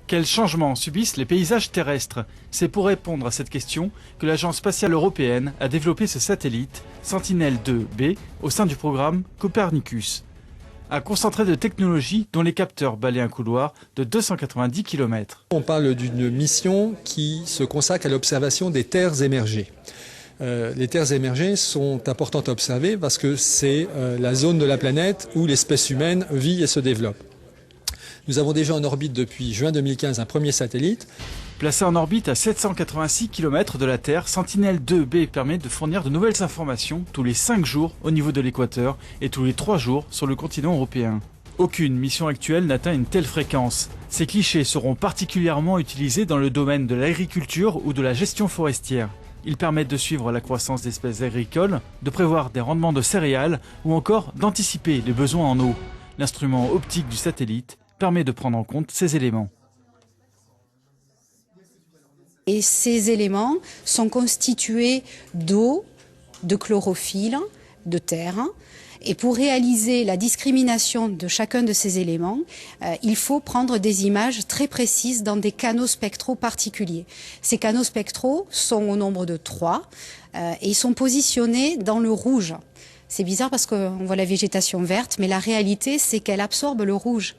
Quels changements subissent les paysages terrestres? C'est pour répondre à cette question que l'Agence spatiale européenne a développé ce satellite Sentinel-2B au sein du programme Copernicus. Un concentré de technologies dont les capteurs balayent un couloir de 290 km. On parle d'une mission qui se consacre à l'observation des terres émergées. Les terres émergées sont importantes à observer parce que c'est la zone de la planète où l'espèce humaine vit et se développe. Nous avons déjà en orbite depuis juin 2015 un premier satellite. Placé en orbite à 786 km de la Terre, Sentinel-2B permet de fournir de nouvelles informations tous les 5 jours au niveau de l'équateur et tous les 3 jours sur le continent européen. Aucune mission actuelle n'atteint une telle fréquence. Ces clichés seront particulièrement utilisés dans le domaine de l'agriculture ou de la gestion forestière. Ils permettent de suivre la croissance d'espèces agricoles, de prévoir des rendements de céréales ou encore d'anticiper les besoins en eau. L'instrument optique du satellite permet de prendre en compte ces éléments. Et ces éléments sont constitués d'eau, de chlorophylle, de terre. Et pour réaliser la discrimination de chacun de ces éléments, il faut prendre des images très précises dans des canaux spectraux particuliers. Ces canaux spectraux sont au nombre de 3 et ils sont positionnés dans le rouge. C'est bizarre parce qu'on voit la végétation verte, mais la réalité, c'est qu'elle absorbe le rouge.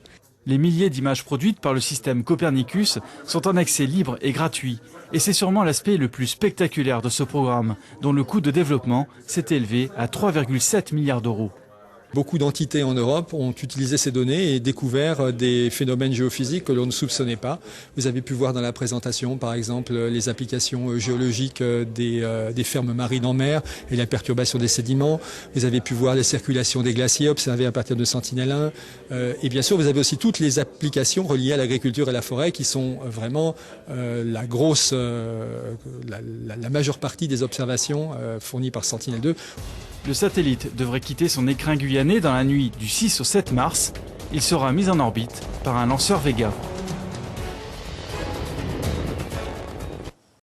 Les milliers d'images produites par le système Copernicus sont en accès libre et gratuit. Et c'est sûrement l'aspect le plus spectaculaire de ce programme, dont le coût de développement s'est élevé à 3,7 milliards d'euros. Beaucoup d'entités en Europe ont utilisé ces données et découvert des phénomènes géophysiques que l'on ne soupçonnait pas. Vous avez pu voir dans la présentation, par exemple, les applications géologiques des fermes marines en mer et la perturbation des sédiments. Vous avez pu voir les circulations des glaciers observées à partir de Sentinel-1. Et bien sûr, vous avez aussi toutes les applications reliées à l'agriculture et la forêt qui sont vraiment la majeure partie des observations fournies par Sentinel-2. Le satellite devrait quitter son écrin guyanais dans la nuit du 6 au 7 mars. Il sera mis en orbite par un lanceur Vega.